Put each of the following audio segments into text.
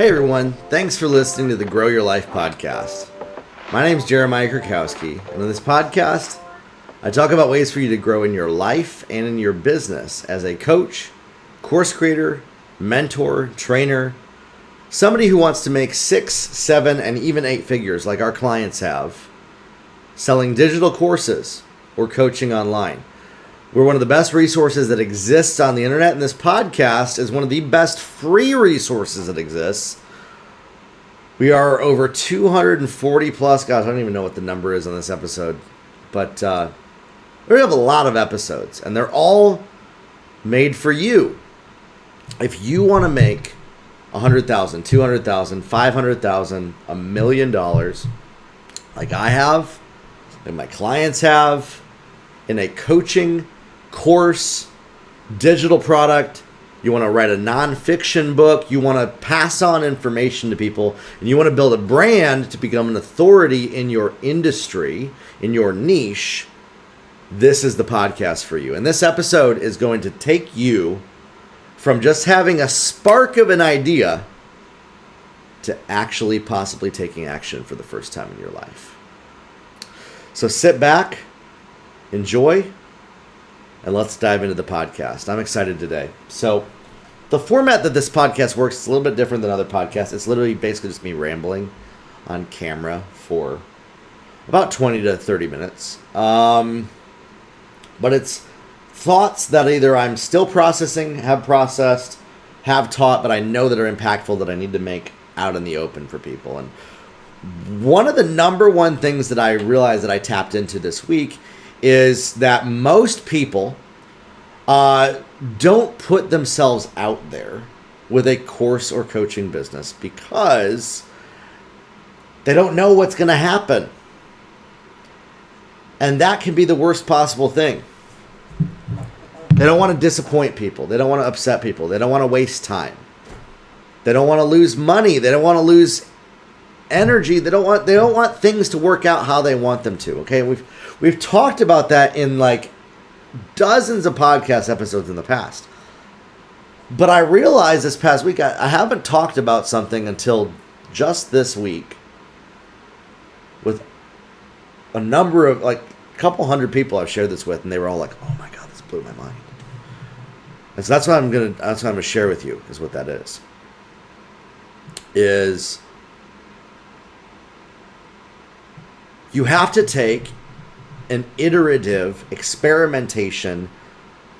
Hey everyone, thanks for listening to the Grow Your Life podcast. My name is Jeremiah Krakowski, and in this podcast, I talk about ways for you to grow in your life and in your business as a coach, course creator, mentor, trainer, somebody who wants to make 6, 7, and even 8 figures like our clients have, selling digital courses or coaching online. We're one of the best resources that exists on the internet, and this podcast is one of the best free resources that exists. We are over 240 plus, gosh, I don't even know what the number is on this episode, but we have a lot of episodes, and they're all made for you. If you want to make $100,000, $200,000, $500,000, $1 million, like I have, and my clients have, in a coaching course, digital product, you want to write a nonfiction book, you want to pass on information to people, and you want to build a brand to become an authority in your industry, in your niche, this is the podcast for you. And this episode is going to take you from just having a spark of an idea to actually possibly taking action for the first time in your life. So sit back, enjoy, and let's dive into the podcast. I'm excited today. So the format that this podcast works is a little bit different than other podcasts. It's literally basically just me rambling on camera for about 20 to 30 minutes. But it's thoughts that either I'm still processing, have processed, have taught, but I know that are impactful that I need to make out in the open for people. And one of the number one things that I realized that I tapped into this week is that most people don't put themselves out there with a course or coaching business because they don't know what's going to happen. And that can be the worst possible thing. They don't want to disappoint people. They don't want to upset people. They don't want to waste time. They don't want to lose money. They don't want to lose energy. They don't want things to work out how they want them to. Okay, we've talked about that in like dozens of podcast episodes in the past. But I realized this past week I haven't talked about something until just this week with a number of like a couple hundred people I've shared this with, and they were all like, "Oh my God, this blew my mind." And so that's what I'm gonna share with you is what that is. You have to take an iterative experimentation,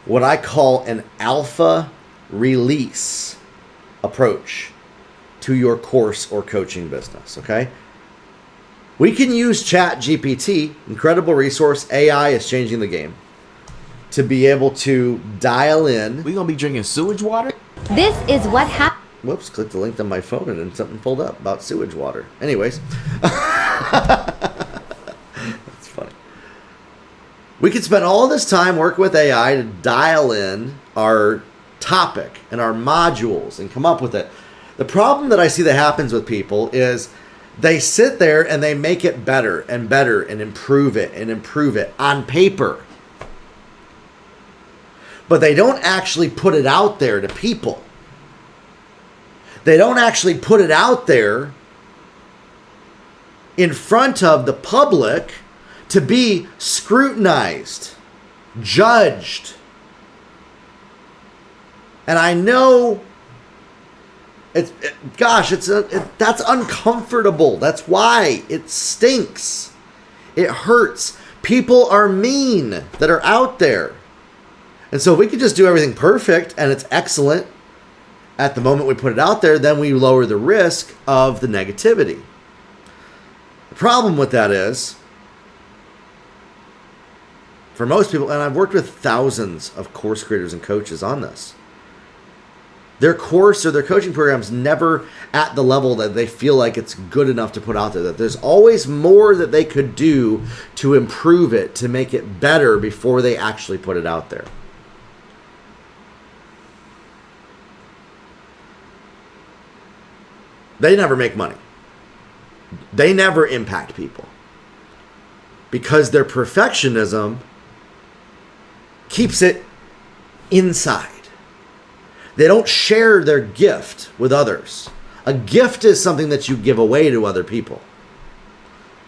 what I call an alpha release approach to your course or coaching business, okay? We can use ChatGPT, incredible resource. AI is changing the game, to be able to dial in. We gonna be drinking sewage water? This is what happened. Whoops, clicked the link on my phone and then something pulled up about sewage water. Anyways. We could spend all this time working with AI to dial in our topic and our modules and come up with it. The problem that I see that happens with people is they sit there and they make it better and better and improve it on paper. But they don't actually put it out there to people. They don't actually put it out there in front of the public to be scrutinized, judged. And I know that's uncomfortable. That's why it stinks. It hurts. People are mean that are out there. And so if we could just do everything perfect and it's excellent at the moment we put it out there, then we lower the risk of the negativity. The problem with that is, for most people, and I've worked with thousands of course creators and coaches on this, their course or their coaching program's never at the level that they feel like it's good enough to put out there. That there's always more that they could do to improve it, to make it better before they actually put it out there. They never make money. They never impact people because their perfectionism keeps it inside. They don't share their gift with others. A gift is something that you give away to other people,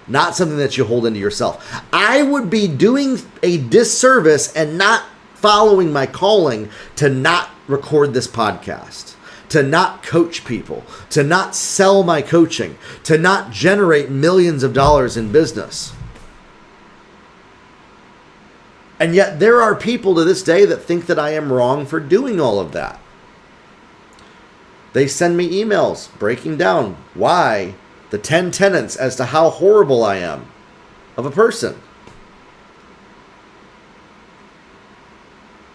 not something that you hold into yourself. I would be doing a disservice and not following my calling to not record this podcast, to not coach people, to not sell my coaching, to not generate millions of dollars in business. And yet there are people to this day that think that I am wrong for doing all of that. They send me emails breaking down why the 10 tenets as to how horrible I am of a person.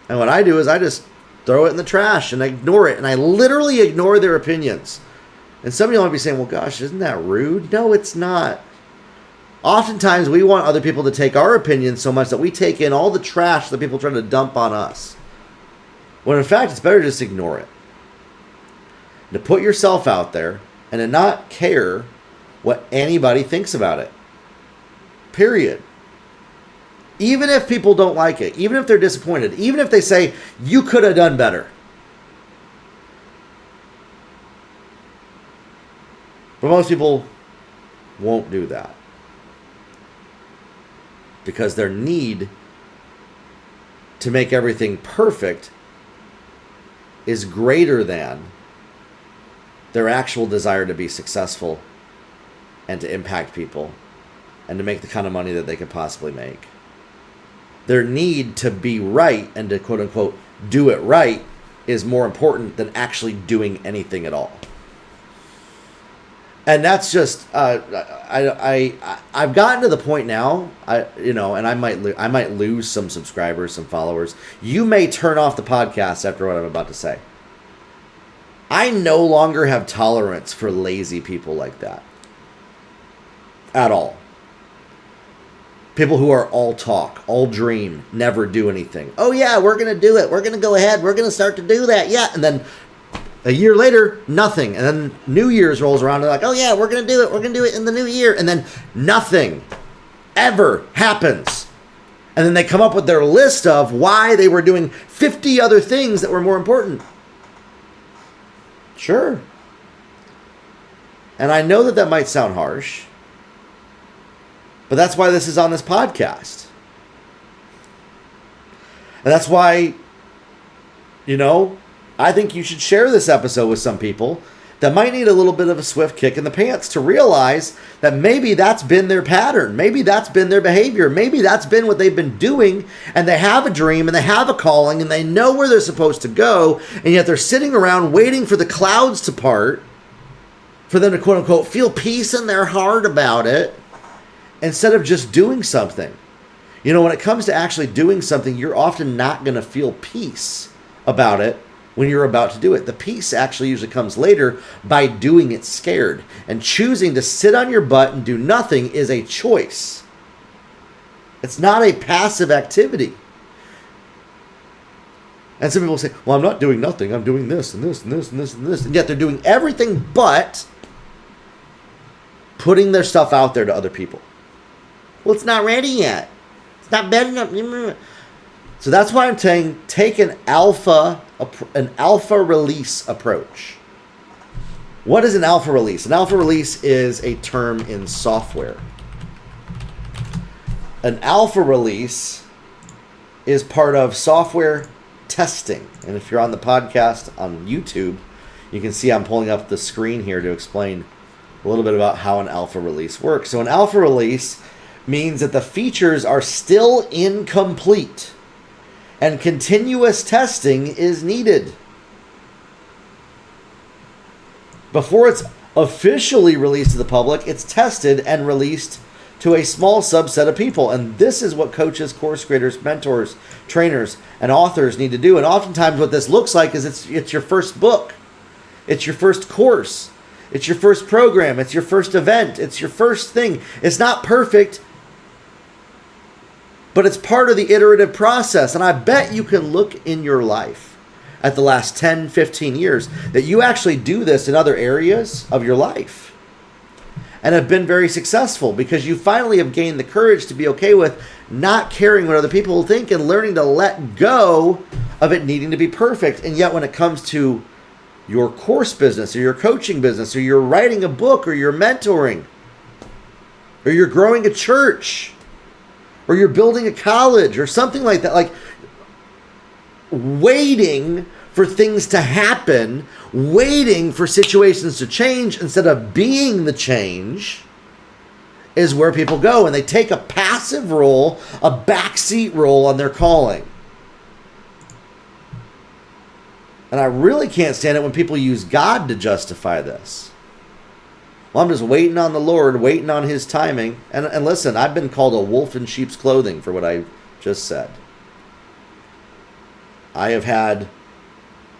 And what I do is I just throw it in the trash and ignore it. And I literally ignore their opinions. And some of you might be saying, well, gosh, isn't that rude? No, it's not. Oftentimes we want other people to take our opinions so much that we take in all the trash that people try to dump on us. When in fact, it's better to just ignore it. To put yourself out there and to not care what anybody thinks about it. Period. Even if people don't like it, even if they're disappointed, even if they say, you could have done better. But most people won't do that. Because their need to make everything perfect is greater than their actual desire to be successful and to impact people and to make the kind of money that they could possibly make. Their need to be right and to quote unquote do it right is more important than actually doing anything at all. And that's just I've gotten to the point now, and I might lose some subscribers, some followers. You may turn off the podcast after what I'm about to say. I no longer have tolerance for lazy people like that. At all. People who are all talk, all dream, never do anything. Oh yeah, we're going to do it. We're going to go ahead. We're going to start to do that. Yeah. And then a year later, nothing. And then New Year's rolls around and they're like, oh yeah, we're going to do it. We're going to do it in the new year. And then nothing ever happens. And then they come up with their list of why they were doing 50 other things that were more important. Sure. And I know that that might sound harsh, but that's why this is on this podcast. And that's why, I think you should share this episode with some people that might need a little bit of a swift kick in the pants to realize that maybe that's been their pattern. Maybe that's been their behavior. Maybe that's been what they've been doing, and they have a dream and they have a calling and they know where they're supposed to go, and yet they're sitting around waiting for the clouds to part for them to quote unquote feel peace in their heart about it instead of just doing something. When it comes to actually doing something, you're often not going to feel peace about it when you're about to do it. The peace actually usually comes later by doing it scared. And choosing to sit on your butt and do nothing is a choice. It's not a passive activity. And some people say, well, I'm not doing nothing. I'm doing this and this and this and this and this. And yet they're doing everything but putting their stuff out there to other people. Well, it's not ready yet. It's not bad enough. So that's why I'm saying take an alpha release approach. What is an alpha release? An alpha release is a term in software. An alpha release is part of software testing. And if you're on the podcast on YouTube, you can see I'm pulling up the screen here to explain a little bit about how an alpha release works. So an alpha release means that the features are still incomplete and continuous testing is needed. Before it's officially released to the public, it's tested and released to a small subset of people. And this is what coaches, course creators, mentors, trainers, and authors need to do. And oftentimes what this looks like is it's your first book. It's your first course. It's your first program. It's your first event. It's your first thing. It's not perfect, but it's part of the iterative process. And I bet you can look in your life at the last 10, 15 years that you actually do this in other areas of your life and have been very successful because you finally have gained the courage to be okay with not caring what other people think and learning to let go of it needing to be perfect. And yet when it comes to your course business or your coaching business or you're writing a book or you're mentoring or you're growing a church or you're building a college or something like that. Like waiting for things to happen, waiting for situations to change instead of being the change is where people go. And they take a passive role, a backseat role on their calling. And I really can't stand it when people use God to justify this. Well, I'm just waiting on the Lord, waiting on his timing. And listen, I've been called a wolf in sheep's clothing for what I just said. I have had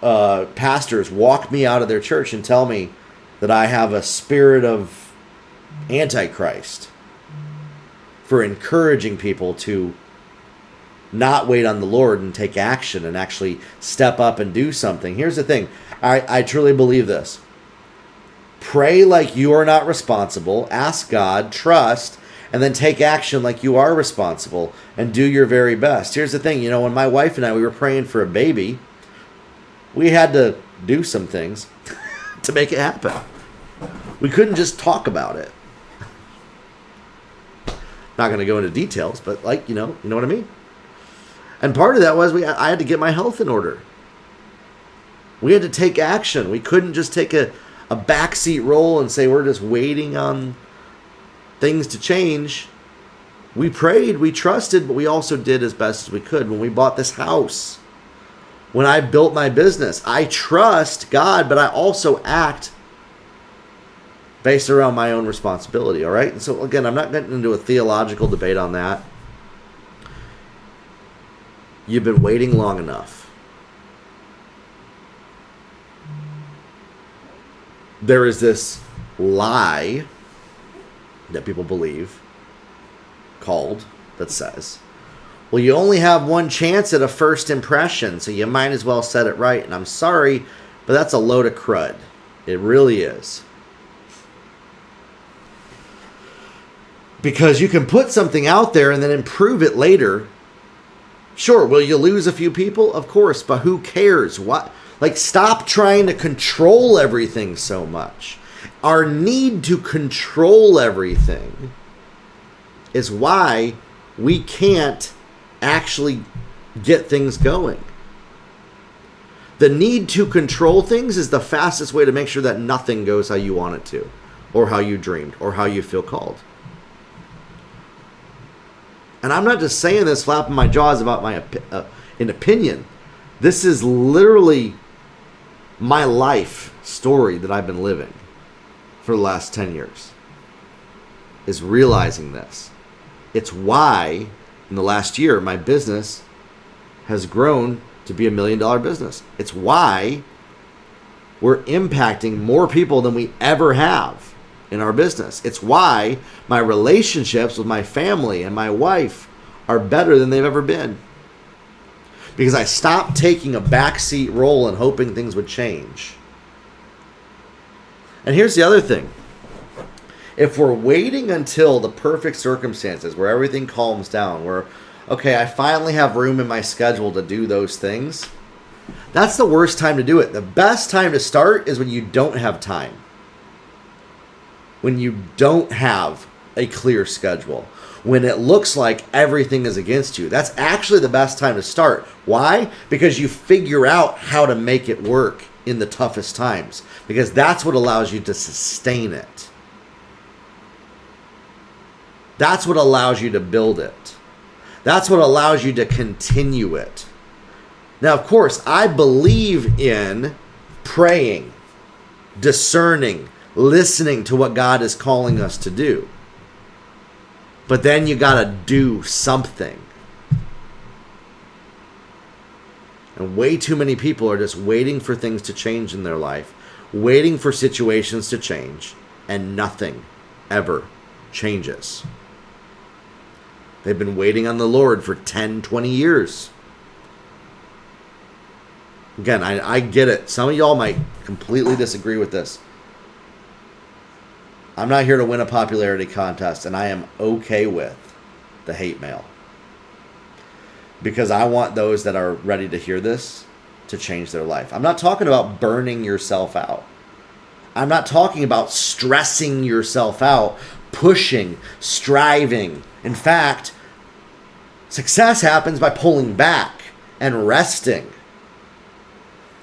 pastors walk me out of their church and tell me that I have a spirit of Antichrist for encouraging people to not wait on the Lord and take action and actually step up and do something. Here's the thing. I truly believe this. Pray like you are not responsible. Ask God, trust, and then take action like you are responsible and do your very best. Here's the thing. When my wife and I, we were praying for a baby, we had to do some things to make it happen. We couldn't just talk about it. Not going to go into details, but you know what I mean? And part of that was I had to get my health in order. We had to take action. We couldn't just take a backseat role and say we're just waiting on things to change. We prayed, we trusted, but we also did as best as we could. When we bought this house, when I built my business, I trust God, but I also act based around my own responsibility, all right? And so, again, I'm not getting into a theological debate on that. You've been waiting long enough. There is this lie that people believe that says, well, you only have one chance at a first impression, so you might as well set it right. And I'm sorry, but that's a load of crud. It really is. Because you can put something out there and then improve it later. Sure, will you lose a few people? Of course, but who cares? What? Stop trying to control everything so much. Our need to control everything is why we can't actually get things going. The need to control things is the fastest way to make sure that nothing goes how you want it to, or how you dreamed, or how you feel called. And I'm not just saying this flapping my jaws about my an opinion. This is literally my life story that I've been living for the last 10 years. Is realizing this. It's why in the last year my business has grown to be $1 million business. It's why we're impacting more people than we ever have in our business. It's why my relationships with my family and my wife are better than they've ever been. Because I stopped taking a backseat role and hoping things would change. And here's the other thing. If we're waiting until the perfect circumstances where everything calms down, where, okay, I finally have room in my schedule to do those things, that's the worst time to do it. The best time to start is when you don't have time. When you don't have a clear schedule. When it looks like everything is against you. That's actually the best time to start. Why? Because you figure out how to make it work in the toughest times. Because that's what allows you to sustain it. That's what allows you to build it. That's what allows you to continue it. Now, of course, I believe in praying, discerning, listening to what God is calling us to do. But then you got to do something. And way too many people are just waiting for things to change in their life, waiting for situations to change, and nothing ever changes. They've been waiting on the Lord for 10, 20 years. Again, I get it. Some of y'all might completely disagree with this. I'm not here to win a popularity contest, and I am okay with the hate mail. Because I want those that are ready to hear this to change their life. I'm not talking about burning yourself out. I'm not talking about stressing yourself out, pushing, striving. In fact, success happens by pulling back and resting.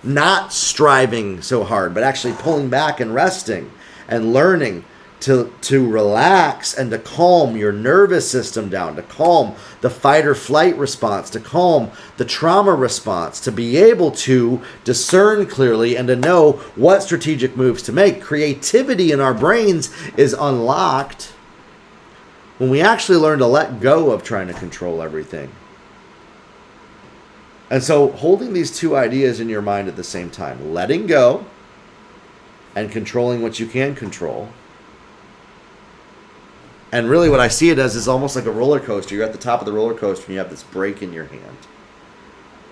Not striving so hard, but actually pulling back and resting and learning to relax and to calm your nervous system down, to calm the fight or flight response, to calm the trauma response, to be able to discern clearly and to know what strategic moves to make. Creativity in our brains is unlocked when we actually learn to let go of trying to control everything. And so holding these two ideas in your mind at the same time, letting go and controlling what you can control. And really what I see it as is almost like a roller coaster. You're at the top of the roller coaster and you have this brake in your hand.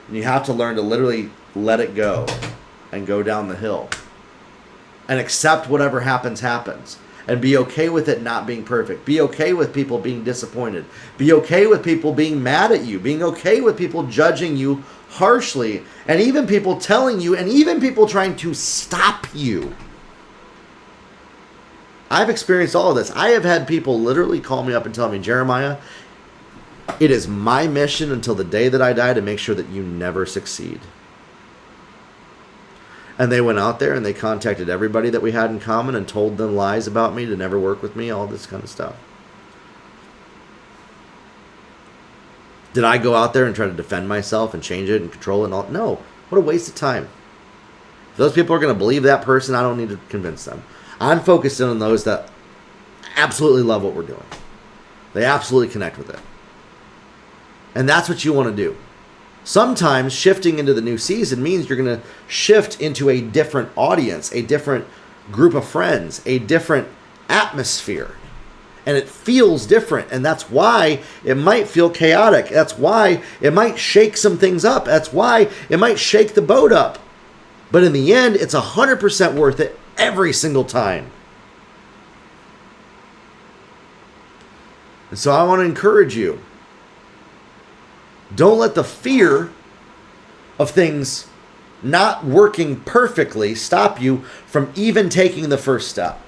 And you have to learn to literally let it go and go down the hill. And accept whatever happens, happens. And be okay with it not being perfect. Be okay with people being disappointed. Be okay with people being mad at you. Being okay with people judging you harshly. And even people telling you, and even people trying to stop you. I've experienced all of this. I have had people literally call me up and tell me, Jeremiah, it is my mission until the day that I die to make sure that you never succeed. And they went out there and they contacted everybody that we had in common and told them lies about me to never work with me, all this kind of stuff. Did I go out there and try to defend myself and change it and control it and all? No. What a waste of time. If those people are going to believe that person, I don't need to convince them. I'm focused on those that absolutely love what we're doing. They absolutely connect with it. And that's what you want to do. Sometimes shifting into the new season means you're going to shift into a different audience, a different group of friends, a different atmosphere. And it feels different. And that's why it might feel chaotic. That's why it might shake some things up. That's why it might shake the boat up. But in the end, it's 100% worth it every single time. And so I want to encourage you. Don't let the fear of things not working perfectly stop you from even taking the first step.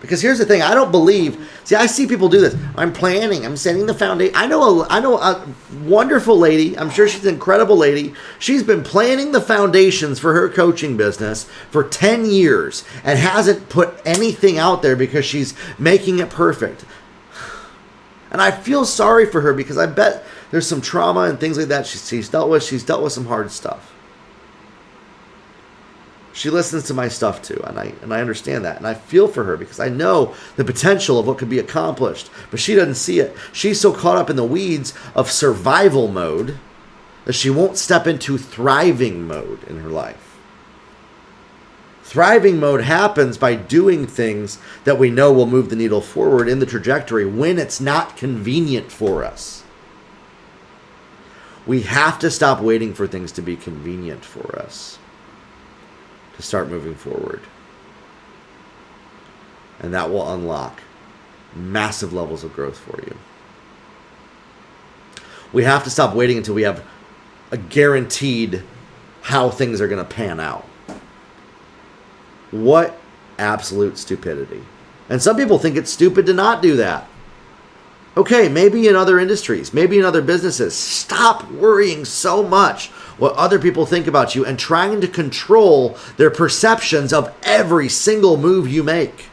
Because here's the thing, I don't believe, I see people do this. I'm planning, I'm setting the foundation. I know a wonderful lady, I'm sure she's an incredible lady. She's been planning the foundations for her coaching business for 10 years and hasn't put anything out there because she's making it perfect. And I feel sorry for her because I bet there's some trauma and things like that she's dealt with. She's dealt with some hard stuff. She listens to my stuff too, and I understand that. And I feel for her because I know the potential of what could be accomplished. But she doesn't see it. She's so caught up in the weeds of survival mode that she won't step into thriving mode in her life. Thriving mode happens by doing things that we know will move the needle forward in the trajectory when it's not convenient for us. We have to stop waiting for things to be convenient for us to start moving forward. And that will unlock massive levels of growth for you. We have to stop waiting until we have a guaranteed how things are going to pan out. What absolute stupidity. And some people think it's stupid to not do that. Okay, maybe in other industries, maybe in other businesses, stop worrying so much what other people think about you and trying to control their perceptions of every single move you make.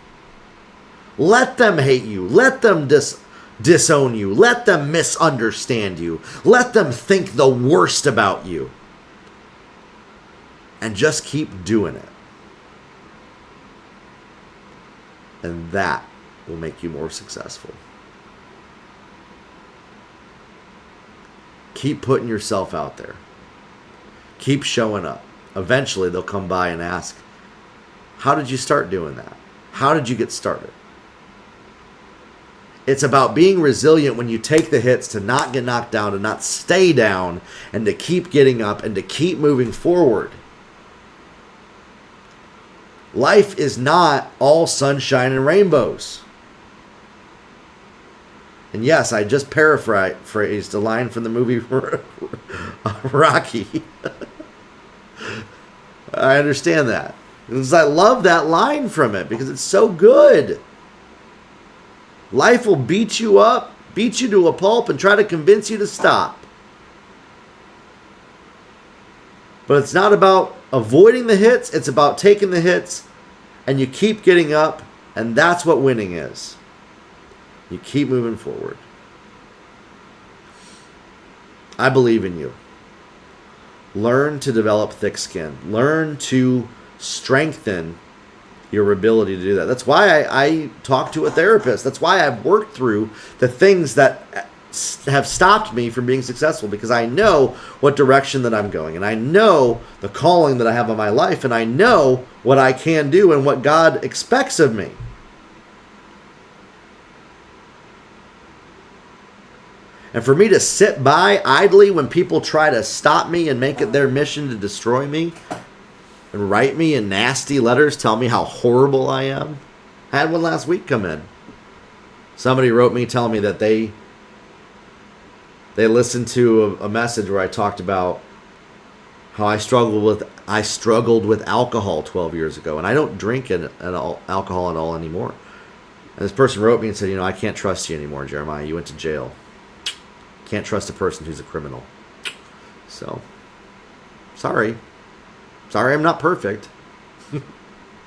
Let them hate you. Let them disown you. Let them misunderstand you. Let them think the worst about you. And just keep doing it. And that will make you more successful. Keep putting yourself out there. Keep showing up. Eventually they'll come by and ask, how did you start doing that? How did you get started? It's about being resilient when you take the hits, to not get knocked down, to not stay down, and to keep getting up and to keep moving forward. Life is not all sunshine and rainbows. And yes, I just paraphrased a line from the movie Rocky. I understand that. Because I love that line from it because it's so good. Life will beat you up, beat you to a pulp, and try to convince you to stop. But it's not about avoiding the hits. It's about taking the hits, and you keep getting up, and that's what winning is. You keep moving forward. I believe in you. Learn to develop thick skin. Learn to strengthen your ability to do that. That's why I talk to a therapist. That's why I've worked through the things that have stopped me from being successful, because I know what direction that I'm going, and I know the calling that I have on my life, and I know what I can do and what God expects of me. And for me to sit by idly when people try to stop me and make it their mission to destroy me and write me in nasty letters, tell me how horrible I am. I had one last week come in. Somebody wrote me telling me that they listened to a message where I talked about how I struggled with alcohol 12 years ago, and I don't drink alcohol at all anymore. And this person wrote me and said, I can't trust you anymore, Jeremiah. You went to jail. Can't trust a person who's a criminal. So, sorry. Sorry, I'm not perfect.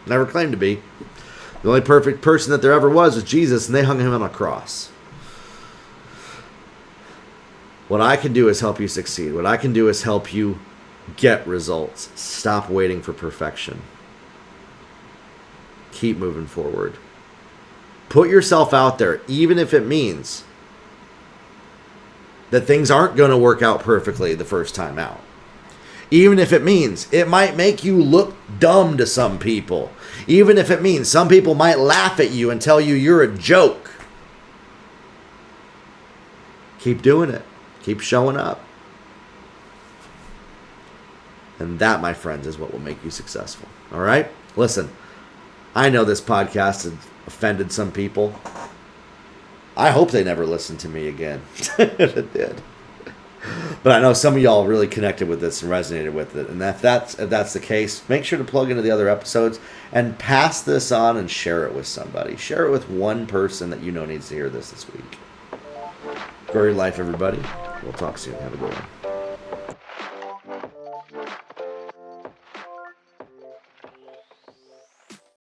Never claimed to be. The only perfect person that there ever was Jesus, and they hung him on a cross. What I can do is help you succeed. What I can do is help you get results. Stop waiting for perfection. Keep moving forward. Put yourself out there, even if it means that things aren't going to work out perfectly the first time out. Even if it means it might make you look dumb to some people. Even if it means some people might laugh at you and tell you you're a joke. Keep doing it. Keep showing up. And that, my friends, is what will make you successful. All right? Listen, I know this podcast has offended some people. I hope they never listen to me again. If it did. But I know some of y'all really connected with this and resonated with it. And if that's the case, make sure to plug into the other episodes and pass this on and share it with somebody. Share it with one person that you know needs to hear this week. Grow your life, everybody. We'll talk soon. Have a good one.